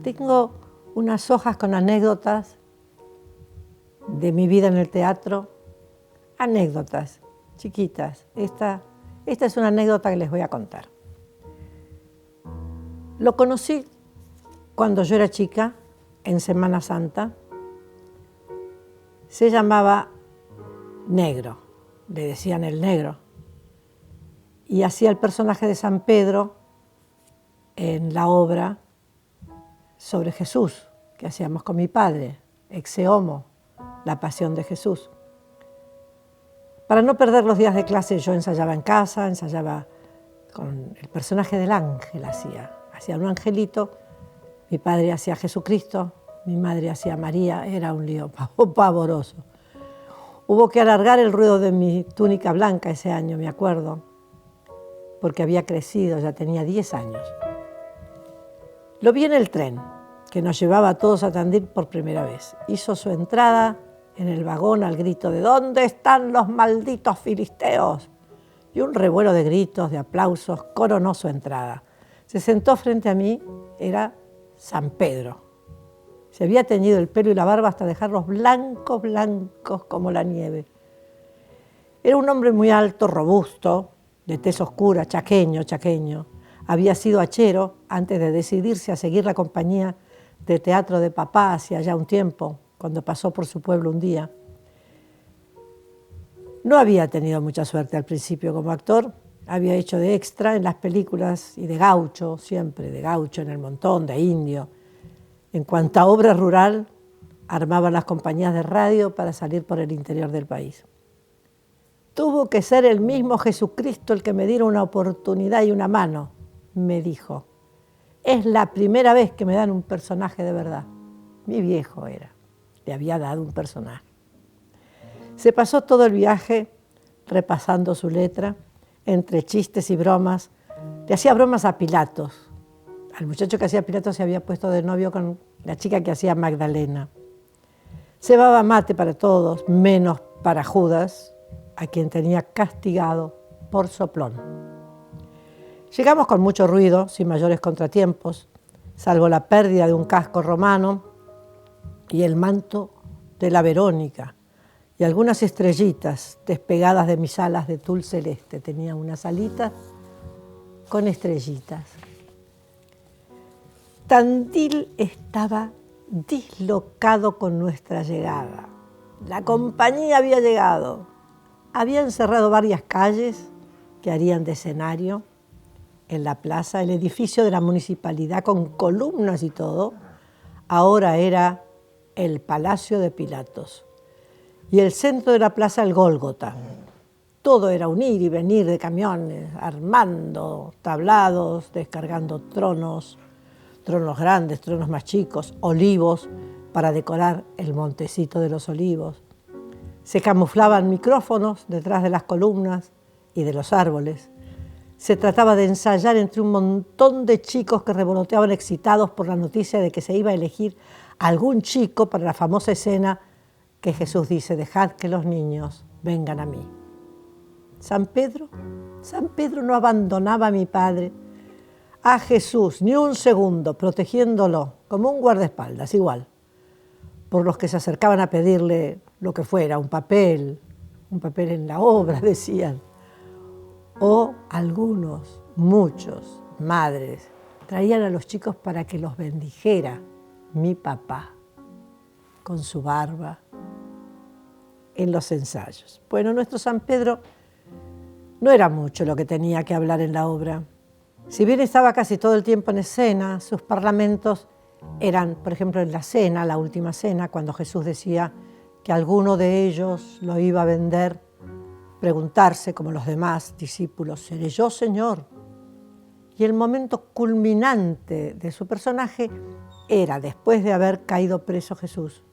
Tengo unas hojas con anécdotas de mi vida en el teatro, anécdotas chiquitas. Esta es una anécdota que les voy a contar. Lo conocí cuando yo era chica, en Semana Santa. Se llamaba Negro, le decían el Negro, y hacía el personaje de San Pedro en la obra sobre Jesús, que hacíamos con mi padre, Ecce Homo, la Pasión de Jesús. Para no perder los días de clase, yo ensayaba en casa, ensayaba con el personaje del ángel, hacía un angelito, mi padre hacía Jesucristo, mi madre hacía María, era un lío pavoroso. Hubo que alargar el ruedo de mi túnica blanca ese año, me acuerdo, porque había crecido, ya tenía 10 años. Lo vi en el tren, que nos llevaba a todos a Tandil por primera vez. Hizo su entrada en el vagón al grito de «¿Dónde están los malditos filisteos?». Y un revuelo de gritos, de aplausos, coronó su entrada. Se sentó frente a mí, era San Pedro. Se había teñido el pelo y la barba hasta dejarlos blancos, blancos como la nieve. Era un hombre muy alto, robusto, de tez oscura, chaqueño. Había sido hachero antes de decidirse a seguir la compañía de teatro de papá hacia ya un tiempo, cuando pasó por su pueblo un día. No había tenido mucha suerte al principio como actor, había hecho de extra en las películas y de gaucho, siempre de gaucho en El Montón, de indio. En cuanto a obra rural, armaba las compañías de radio para salir por el interior del país. Tuvo que ser el mismo Jesucristo el que me diera una oportunidad y una mano, me dijo. Es la primera vez que me dan un personaje de verdad. Mi viejo era, le había dado un personaje. Se pasó todo el viaje repasando su letra, entre chistes y bromas. Le hacía bromas a Pilatos. Al muchacho que hacía Pilatos se había puesto de novio con la chica que hacía Magdalena. Cebaba mate para todos, menos para Judas, a quien tenía castigado por soplón. Llegamos con mucho ruido, sin mayores contratiempos, salvo la pérdida de un casco romano y el manto de la Verónica y algunas estrellitas despegadas de mis alas de tul celeste. Tenía unas alitas con estrellitas. Tandil estaba dislocado con nuestra llegada. La compañía había llegado. Habían cerrado varias calles que harían de escenario. En la plaza, el edificio de la municipalidad con columnas y todo, ahora era el Palacio de Pilatos. Y el centro de la plaza, el Gólgota. Todo era un ir y venir de camiones, armando tablados, descargando tronos grandes, tronos más chicos, olivos para decorar el montecito de los olivos. Se camuflaban micrófonos detrás de las columnas y de los árboles. Se trataba de ensayar entre un montón de chicos que revoloteaban excitados por la noticia de que se iba a elegir algún chico para la famosa escena que Jesús dice: «Dejad que los niños vengan a mí». San Pedro no abandonaba a mi padre, a Jesús, ni un segundo, protegiéndolo como un guardaespaldas, igual, por los que se acercaban a pedirle lo que fuera, un papel en la obra, decían. O algunos, muchos, madres, traían a los chicos para que los bendijera mi papá, con su barba, en los ensayos. Bueno, nuestro San Pedro no era mucho lo que tenía que hablar en la obra. Si bien estaba casi todo el tiempo en escena, sus parlamentos eran, por ejemplo, en la cena, la última cena, cuando Jesús decía que alguno de ellos lo iba a vender, preguntarse, como los demás discípulos: ¿seré yo, Señor? Y el momento culminante de su personaje era después de haber caído preso Jesús,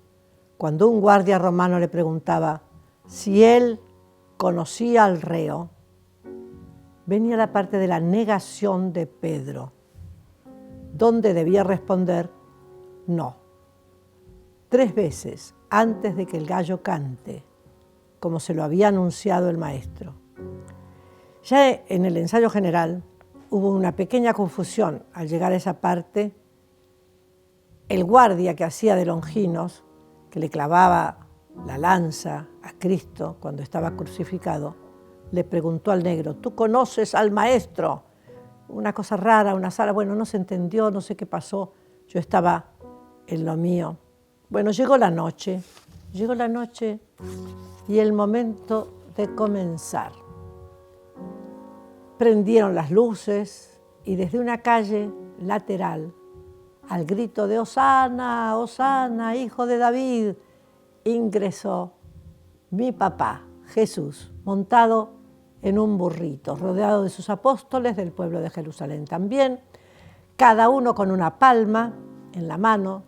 cuando un guardia romano le preguntaba si él conocía al reo. Venía la parte de la negación de Pedro, donde debía responder no. 3 veces antes de que el gallo cante, como se lo había anunciado el maestro. Ya en el ensayo general hubo una pequeña confusión al llegar a esa parte El guardia que hacía de Longinos, que le clavaba la lanza a Cristo cuando estaba crucificado, le preguntó al negro, ¿tú conoces al maestro? Una cosa rara, una sala, bueno, no se entendió, no sé qué pasó, yo estaba en lo mío. Bueno, llegó la noche y el momento de comenzar. Prendieron las luces y desde una calle lateral, al grito de Hosana, Hosana, hijo de David, ingresó mi papá, Jesús, montado en un burrito, rodeado de sus apóstoles del pueblo de Jerusalén también, cada uno con una palma en la mano.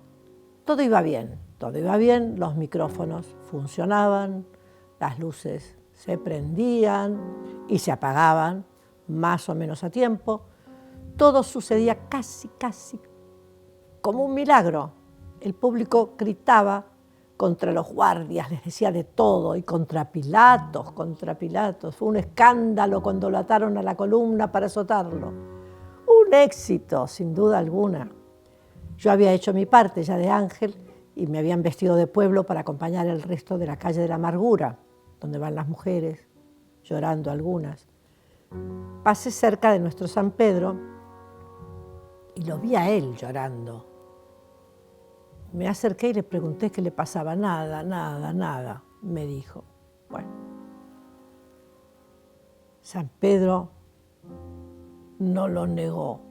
Todo iba bien, los micrófonos funcionaban, las luces se prendían y se apagaban, más o menos a tiempo. Todo sucedía casi como un milagro. El público gritaba contra los guardias, les decía de todo, y contra Pilatos. Fue un escándalo cuando lo ataron a la columna para azotarlo. Un éxito, sin duda alguna. Yo había hecho mi parte ya de ángel y me habían vestido de pueblo para acompañar el resto de la calle de la amargura, donde van las mujeres, llorando algunas. Pasé cerca de nuestro San Pedro y lo vi a él llorando. Me acerqué y le pregunté qué le pasaba. Nada, me dijo. Bueno, San Pedro no lo negó,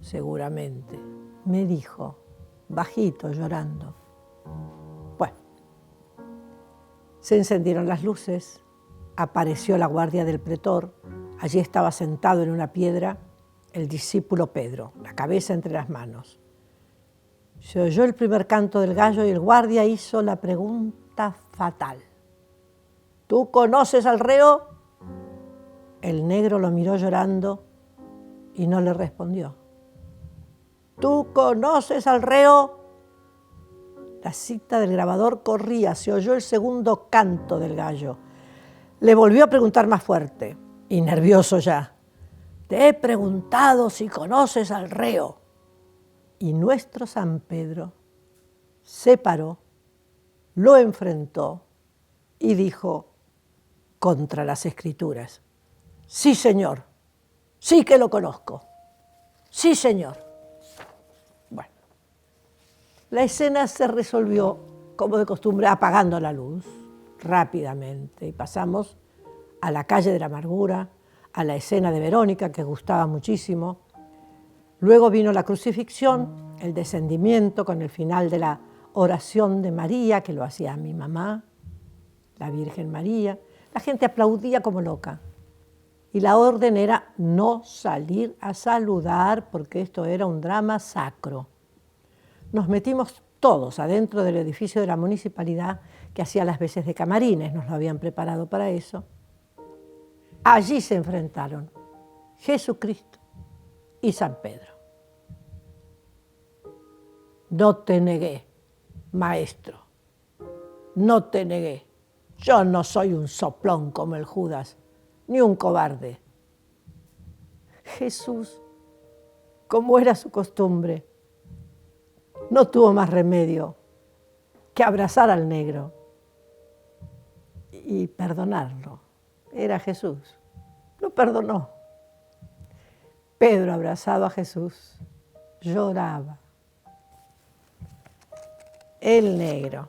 seguramente. Me dijo, bajito, llorando. Bueno, se encendieron las luces, apareció la guardia del pretor. Allí estaba sentado en una piedra el discípulo Pedro, la cabeza entre las manos. Se oyó el primer canto del gallo y el guardia hizo la pregunta fatal. ¿Tú conoces al reo? El negro lo miró llorando y no le respondió. ¿Tú conoces al reo? La cinta del grabador corría, se oyó el segundo canto del gallo. Le volvió a preguntar más fuerte y nervioso ya. Te he preguntado si conoces al reo. Y nuestro San Pedro se paró, lo enfrentó y dijo contra las Escrituras, sí, señor, sí que lo conozco, sí, señor. Bueno, la escena se resolvió, como de costumbre, apagando la luz rápidamente y pasamos a la calle de la amargura, a la escena de Verónica, que gustaba muchísimo. Luego vino la crucifixión, el descendimiento con el final de la oración de María, que lo hacía mi mamá, la Virgen María. La gente aplaudía como loca. Y la orden era no salir a saludar porque esto era un drama sacro. Nos metimos todos adentro del edificio de la municipalidad que hacía las veces de camarines, nos lo habían preparado para eso. Allí se enfrentaron Jesucristo y San Pedro. No te negué, maestro, no te negué. Yo no soy un soplón como el Judas, ni un cobarde. Jesús, como era su costumbre, no tuvo más remedio que abrazar al negro y perdonarlo. Era Jesús, lo perdonó. Pedro, abrazado a Jesús, lloraba. El negro